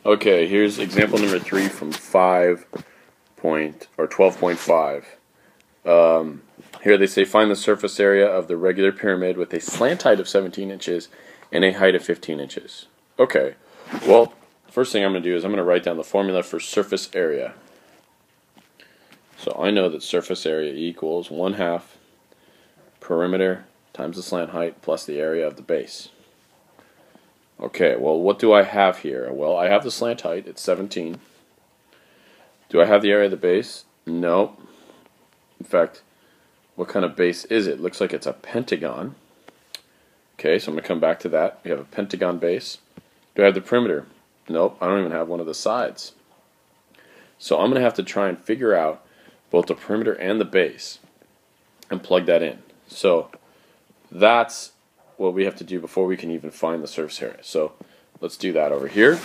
Okay, here's example number 3 from 12.5. Here they say find the surface area of the regular pyramid with a slant height of 17 inches and a height of 15 inches. Okay, well, first thing I'm going to do is I'm going to write down the formula for surface area. So I know that surface area equals 1/2 perimeter times the slant height plus the area of the base. Okay, well, what do I have here? Well, I have the slant height, it's 17. Do I have the area of the base? No. In fact, what kind of base is it? Looks like it's a pentagon. Okay, so I'm going to come back to that. We have a pentagon base. Do I have the perimeter? Nope, I don't even have one of the sides. So I'm going to have to try and figure out both the perimeter and the base and plug that in. So that's what we have to do before we can even find the surface area. So let's do that over here.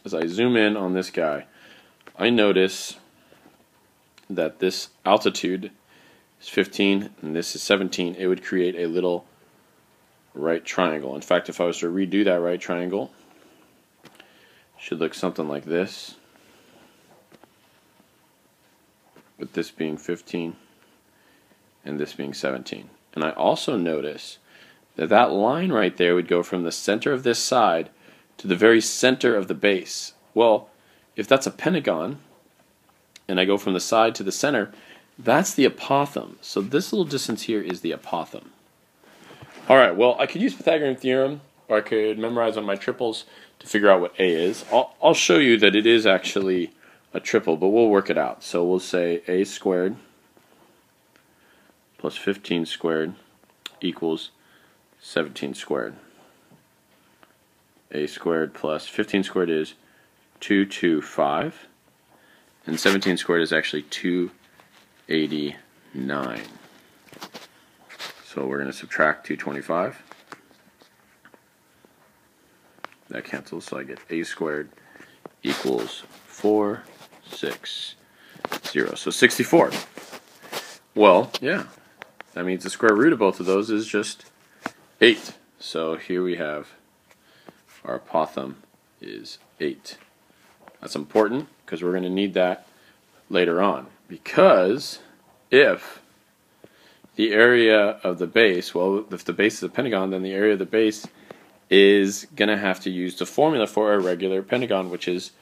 As I zoom in on this guy, I notice that this altitude is 15 and this is 17. It would create a little right triangle. In fact, if I was to redo that right triangle, it should look something like this, with this being 15 and this being 17. And I also notice that that line right there would go from the center of this side to the very center of the base. Well, if that's a pentagon, and I go from the side to the center, that's the apothem. So this little distance here is the apothem. Alright, well, I could use Pythagorean theorem, or I could memorize on my triples to figure out what A is. I'll show you that it is actually a triple, but we'll work it out. So we'll say A squared plus 15 squared equals 17 squared. A squared plus 15 squared is 225, and 17 squared is actually 289. So we're going to subtract 225. That cancels, so I get A squared equals 460. So 64. Well, yeah, that means the square root of both of those is just 8. So here we have our apothem is 8. That's important because we're going to need that later on. Because if the area of the base, well, if the base is a pentagon, then the area of the base is going to have to use the formula for a regular pentagon, which is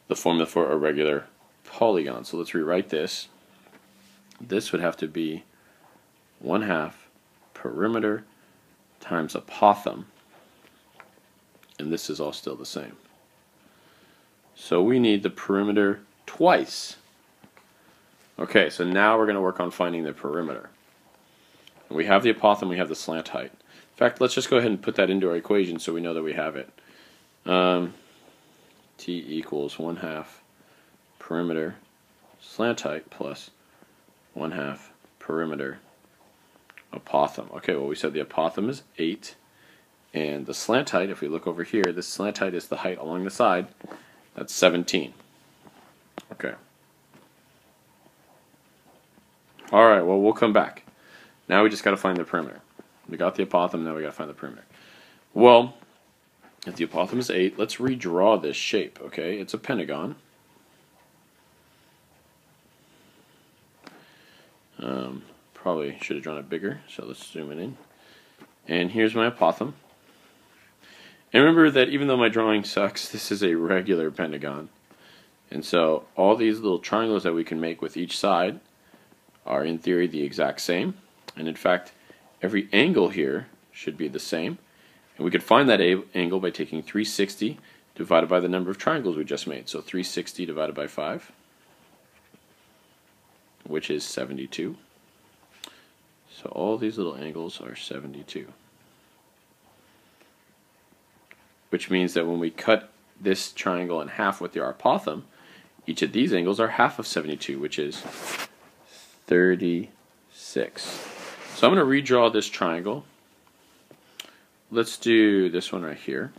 the formula for a regular polygon. So let's rewrite this. This would have to be 1/2 perimeter times apothem, and this is all still the same. So we need the perimeter twice. Okay, so now we're going to work on finding the perimeter. We have the apothem, we have the slant height. In fact, let's just go ahead and put that into our equation so we know that we have it. T equals 1/2 perimeter slant height plus 1/2 perimeter apothem. Okay, well, we said the apothem is 8, and the slant height, if we look over here, this slant height is the height along the side. That's 17. Okay. Alright, well, we'll come back. Now we just got to find the perimeter. We got the apothem, now we got to find the perimeter. Well, if the apothem is 8, let's redraw this shape, okay? It's a pentagon. Probably should have drawn it bigger, so let's zoom it in. And here's my apothem. And remember that even though my drawing sucks, this is a regular pentagon. And so all these little triangles that we can make with each side are in theory the exact same. And in fact, every angle here should be the same. And we could find that angle by taking 360 divided by the number of triangles we just made. So 360 divided by 5, which is 72. So all these little angles are 72. Which means that when we cut this triangle in half with the apothem, each of these angles are half of 72, which is 36. So I'm going to redraw this triangle. Let's do this one right here.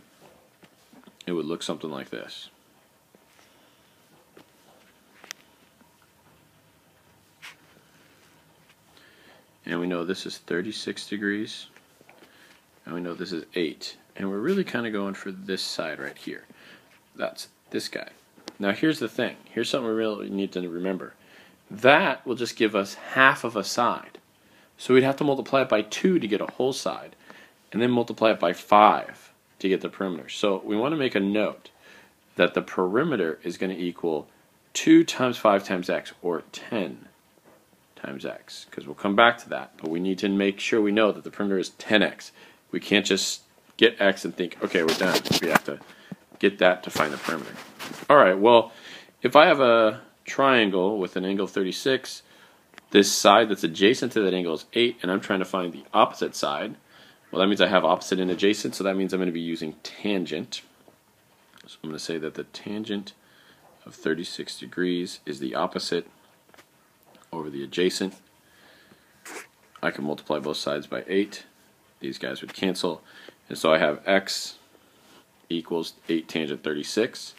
It would look something like this. And we know this is 36 degrees. And we know this is 8. And we're really kind of going for this side right here. That's this guy. Now here's the thing. Here's something we really need to remember. That will just give us half of a side. So we'd have to multiply it by 2 to get a whole side, and then multiply it by 5 to get the perimeter. So we want to make a note that the perimeter is going to equal 2 times 5 times x, or 10 times x, because we'll come back to that. But we need to make sure we know that the perimeter is 10x. We can't just get x and think, okay, we're done. We have to get that to find the perimeter. All right, well, if I have a triangle with an angle 36, this side that's adjacent to that angle is 8, and I'm trying to find the opposite side. Well, that means I have opposite and adjacent, so that means I'm going to be using tangent. So I'm going to say that the tangent of 36 degrees is the opposite over the adjacent. I can multiply both sides by 8. These guys would cancel. And so I have x equals 8 tangent 36.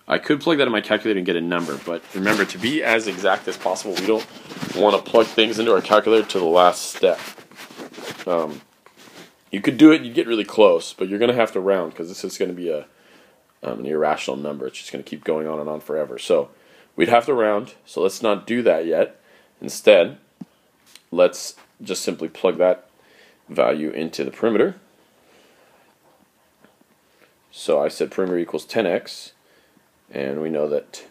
I could plug that in my calculator and get a number, but remember, to be as exact as possible, we don't want to plug things into our calculator to the last step. You could do it, you'd get really close, but you're going to have to round, because this is going to be an irrational number. It's just going to keep going on and on forever. So we'd have to round, so let's not do that yet. Instead, let's just simply plug that value into the perimeter. So I said perimeter equals 10x, and we know that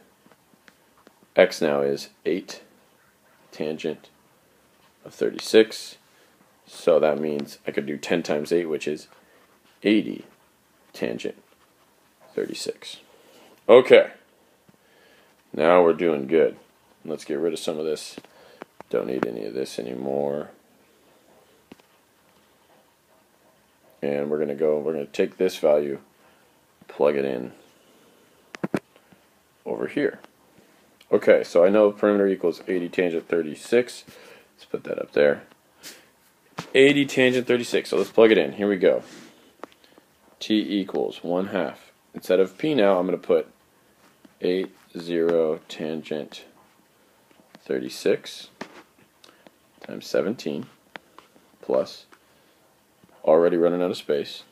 x now is 8 tangent of 36. So that means I could do 10 times 8, which is 80 tangent 36. Okay, now we're doing good. Let's get rid of some of this. Don't need any of this anymore. And we're going to take this value, plug it in over here. Okay, so I know perimeter equals 80 tangent 36. Let's put that up there. 80 tangent 36. So let's plug it in. Here we go. T equals 1/2. Instead of p now, I'm going to put 80 tangent 36 times 17 plus, already running out of space,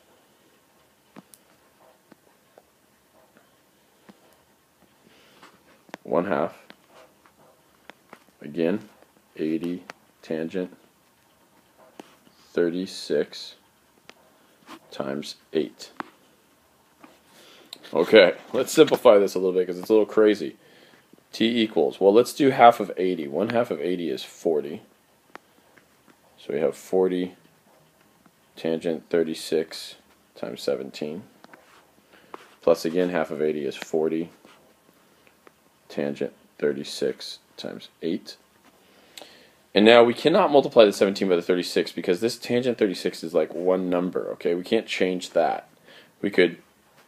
one half, again, 80 tangent 36 times 8. Okay, let's simplify this a little bit because it's a little crazy. T equals, well, let's do half of 80. 1/2 of 80 is 40. So we have 40 tangent 36 times 17. Plus, again, half of 80 is 40 tangent 36 times 8. And now we cannot multiply the 17 by the 36 because this tangent 36 is like one number, okay? We can't change that. We could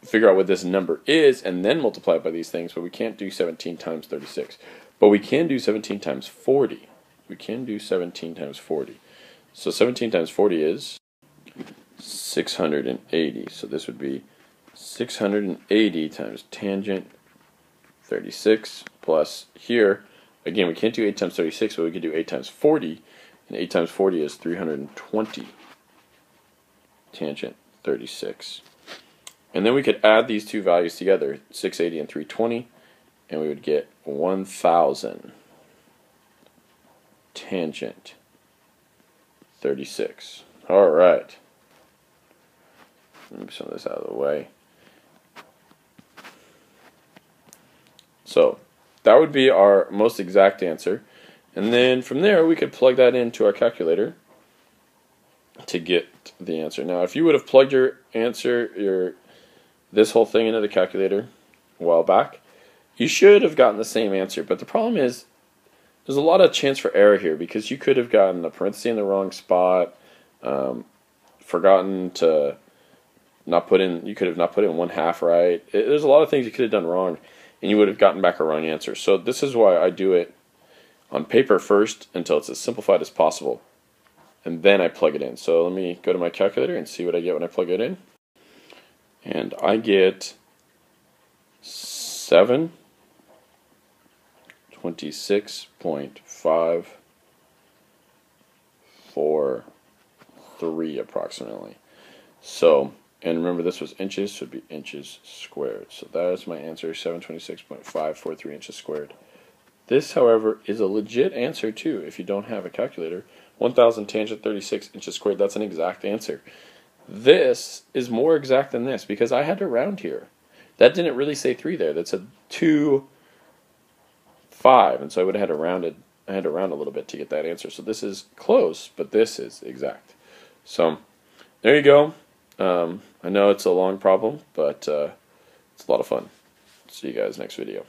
figure out what this number is and then multiply it by these things, but we can't do 17 times 36. But we can do 17 times 40. We can do 17 times 40. So 17 times 40 is 680. So this would be 680 times tangent 36 plus here. Again, we can't do 8 times 36, but we could do 8 times 40. And 8 times 40 is 320 tangent 36. And then we could add these two values together, 680 and 320, and we would get 1,000 tangent 36. All right. Move some of this out of the way. So that would be our most exact answer. And then from there, we could plug that into our calculator to get the answer. Now, if you would have plugged your answer, this whole thing into the calculator a while back, you should have gotten the same answer. But the problem is, there's a lot of chance for error here because you could have gotten the parenthesis in the wrong spot, forgotten to not put in, you could have not put in 1/2 right. There's a lot of things you could have done wrong, and you would have gotten back a wrong answer. So this is why I do it on paper first until it's as simplified as possible, and then I plug it in. So let me go to my calculator and see what I get when I plug it in. And I get 726.543 approximately. So And remember, this was inches, so it would be inches squared. So that is my answer, 726.543 inches squared. This, however, is a legit answer, too, if you don't have a calculator. 1,000 tangent 36 inches squared, that's an exact answer. This is more exact than this, because I had to round here. That didn't really say 3 there. That said 2, 5, and so I would have had to round it. I had to round a little bit to get that answer. So this is close, but this is exact. So there you go. I know it's a long problem, but it's a lot of fun. See you guys next video.